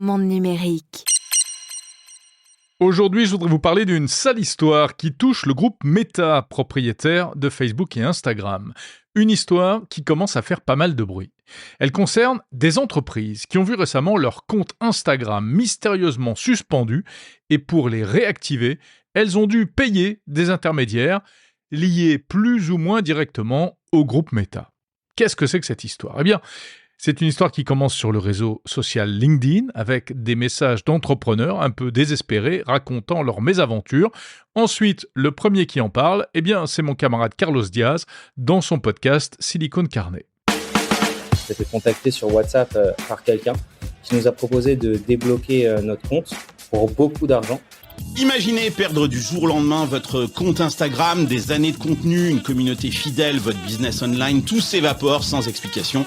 Monde numérique. Aujourd'hui, je voudrais vous parler d'une sale histoire qui touche le groupe Meta, propriétaire de Facebook et Instagram. Une histoire qui commence à faire pas mal de bruit. Elle concerne des entreprises qui ont vu récemment leur compte Instagram mystérieusement suspendu et pour les réactiver, elles ont dû payer des intermédiaires liés plus ou moins directement au groupe Meta. Qu'est-ce que c'est que cette histoire ? Eh bien, c'est une histoire qui commence sur le réseau social LinkedIn avec des messages d'entrepreneurs un peu désespérés racontant leurs mésaventures. Ensuite, le premier qui en parle, eh bien, c'est mon camarade Carlos Diaz dans son podcast Silicon Carnet. J'ai été contacté sur WhatsApp par quelqu'un qui nous a proposé de débloquer notre compte pour beaucoup d'argent. Imaginez perdre du jour au lendemain votre compte Instagram, des années de contenu, une communauté fidèle, votre business online, tout s'évapore sans explication.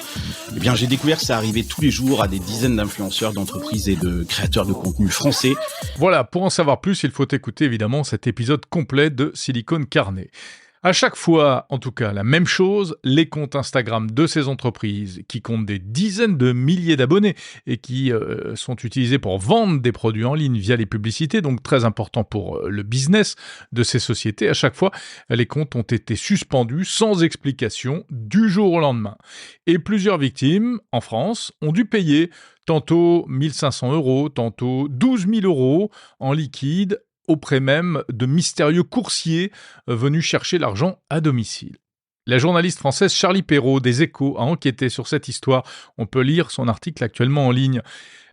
Eh bien, j'ai découvert que ça arrivait tous les jours à des dizaines d'influenceurs, d'entreprises et de créateurs de contenu français. Voilà, pour en savoir plus, il faut écouter évidemment cet épisode complet de Silicon Carnet. À chaque fois, en tout cas, la même chose, les comptes Instagram de ces entreprises qui comptent des dizaines de milliers d'abonnés et qui sont utilisés pour vendre des produits en ligne via les publicités, donc très important pour le business de ces sociétés. À chaque fois, les comptes ont été suspendus sans explication du jour au lendemain. Et plusieurs victimes, en France, ont dû payer tantôt 1 500 €, tantôt 12 000 € en liquide, auprès même de mystérieux coursiers venus chercher l'argent à domicile. La journaliste française Charlie Perrault des Échos a enquêté sur cette histoire. On peut lire son article actuellement en ligne.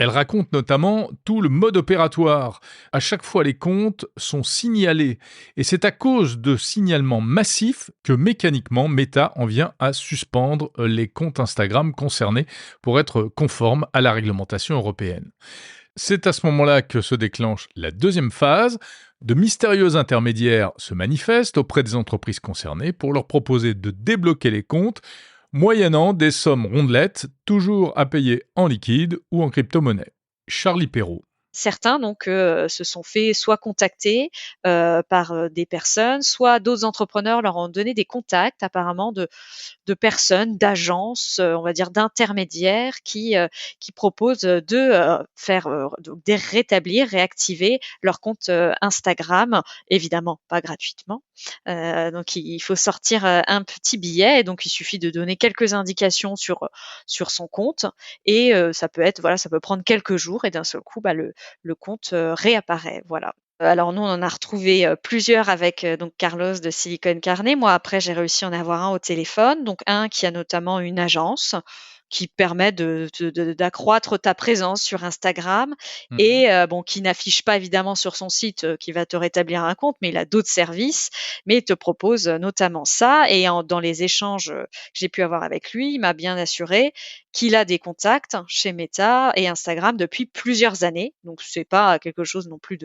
Elle raconte notamment tout le mode opératoire. À chaque fois, les comptes sont signalés. Et c'est à cause de signalements massifs que mécaniquement, Meta en vient à suspendre les comptes Instagram concernés pour être conformes à la réglementation européenne. C'est à ce moment-là que se déclenche la deuxième phase. De mystérieux intermédiaires se manifestent auprès des entreprises concernées pour leur proposer de débloquer les comptes, moyennant des sommes rondelettes, toujours à payer en liquide ou en crypto-monnaie. Charlie Perrault. Certains donc se sont fait soit contacter par des personnes, soit d'autres entrepreneurs leur ont donné des contacts apparemment de personnes, d'agences, on va dire d'intermédiaires qui proposent de faire donc de rétablir, réactiver leur compte Instagram, évidemment pas gratuitement. Donc il faut sortir un petit billet et donc il suffit de donner quelques indications sur son compte et ça peut prendre quelques jours et d'un seul coup le compte réapparaît, voilà. Alors nous, on en a retrouvé plusieurs avec donc Carlos de Silicon Carnet. Moi, après, j'ai réussi à en avoir un au téléphone. Donc un qui a notamment une agence qui permet d'accroître ta présence sur Instagram et qui n'affiche pas évidemment sur son site qui va te rétablir un compte, mais il a d'autres services, mais il te propose notamment ça. Et dans les échanges que j'ai pu avoir avec lui, il m'a bien assuré qu'il a des contacts chez Meta et Instagram depuis plusieurs années. Donc c'est pas quelque chose non plus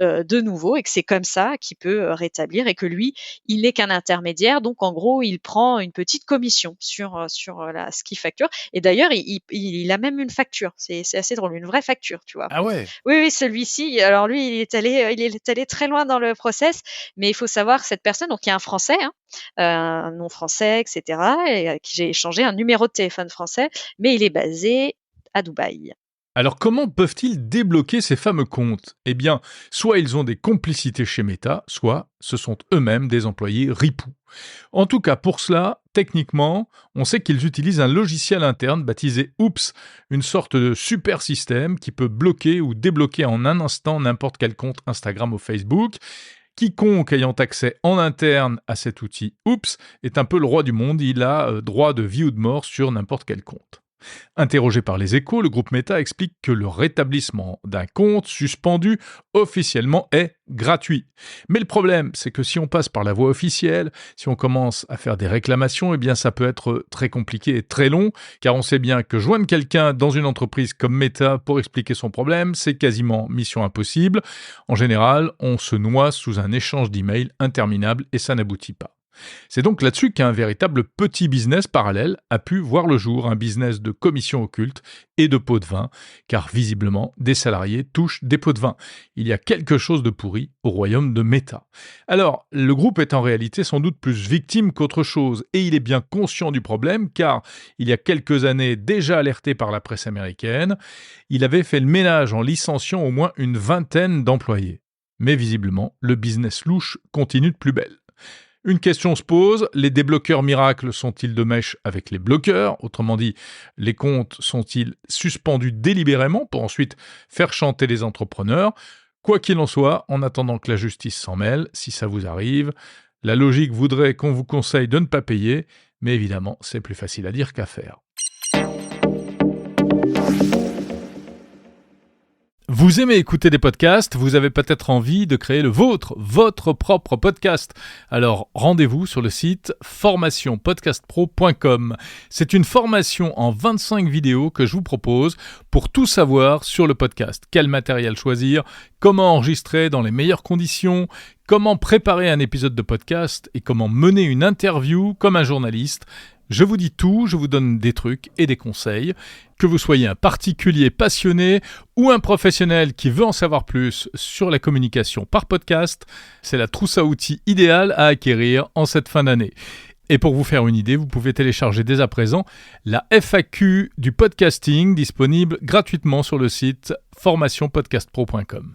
de nouveau et que c'est comme ça qu'il peut rétablir et que lui, il n'est qu'un intermédiaire. Donc en gros, il prend une petite commission sur ce qu'il facture. Et d'ailleurs, il a même une facture. C'est assez drôle, une vraie facture, tu vois. Ah ouais. Oui, celui-ci. Alors lui, il est allé très loin dans le process, mais il faut savoir que cette personne, donc il y a un Français, un nom français, etc., et avec qui j'ai échangé un numéro de téléphone français, mais il est basé à Dubaï. Alors comment peuvent-ils débloquer ces fameux comptes ? Eh bien, soit ils ont des complicités chez Meta, soit ce sont eux-mêmes des employés ripoux. En tout cas, pour cela, techniquement, on sait qu'ils utilisent un logiciel interne baptisé Oops, une sorte de super système qui peut bloquer ou débloquer en un instant n'importe quel compte Instagram ou Facebook. Quiconque ayant accès en interne à cet outil Oops est un peu le roi du monde, il a droit de vie ou de mort sur n'importe quel compte. Interrogé par les Échos, le groupe Meta explique que le rétablissement d'un compte suspendu officiellement est gratuit. Mais le problème, c'est que si on passe par la voie officielle, si on commence à faire des réclamations, eh bien ça peut être très compliqué et très long, car on sait bien que joindre quelqu'un dans une entreprise comme Meta pour expliquer son problème, c'est quasiment mission impossible. En général, on se noie sous un échange d'emails interminable et ça n'aboutit pas. C'est donc là-dessus qu'un véritable petit business parallèle a pu voir le jour, un business de commissions occultes et de pots de vin, car visiblement, des salariés touchent des pots de vin. Il y a quelque chose de pourri au royaume de Meta. Alors, le groupe est en réalité sans doute plus victime qu'autre chose, et il est bien conscient du problème, car il y a quelques années, déjà alerté par la presse américaine, il avait fait le ménage en licenciant au moins une vingtaine d'employés. Mais visiblement, le business louche continue de plus belle. Une question se pose, les débloqueurs miracles sont-ils de mèche avec les bloqueurs ? Autrement dit, les comptes sont-ils suspendus délibérément pour ensuite faire chanter les entrepreneurs ? Quoi qu'il en soit, en attendant que la justice s'en mêle, si ça vous arrive, la logique voudrait qu'on vous conseille de ne pas payer, mais évidemment, c'est plus facile à dire qu'à faire. Vous aimez écouter des podcasts, vous avez peut-être envie de créer le vôtre, votre propre podcast. Alors rendez-vous sur le site formationpodcastpro.com. C'est une formation en 25 vidéos que je vous propose pour tout savoir sur le podcast. Quel matériel choisir, comment enregistrer dans les meilleures conditions, comment préparer un épisode de podcast et comment mener une interview comme un journaliste. Je vous dis tout, je vous donne des trucs et des conseils. Que vous soyez un particulier passionné ou un professionnel qui veut en savoir plus sur la communication par podcast, c'est la trousse à outils idéale à acquérir en cette fin d'année. Et pour vous faire une idée, vous pouvez télécharger dès à présent la FAQ du podcasting disponible gratuitement sur le site formationpodcastpro.com.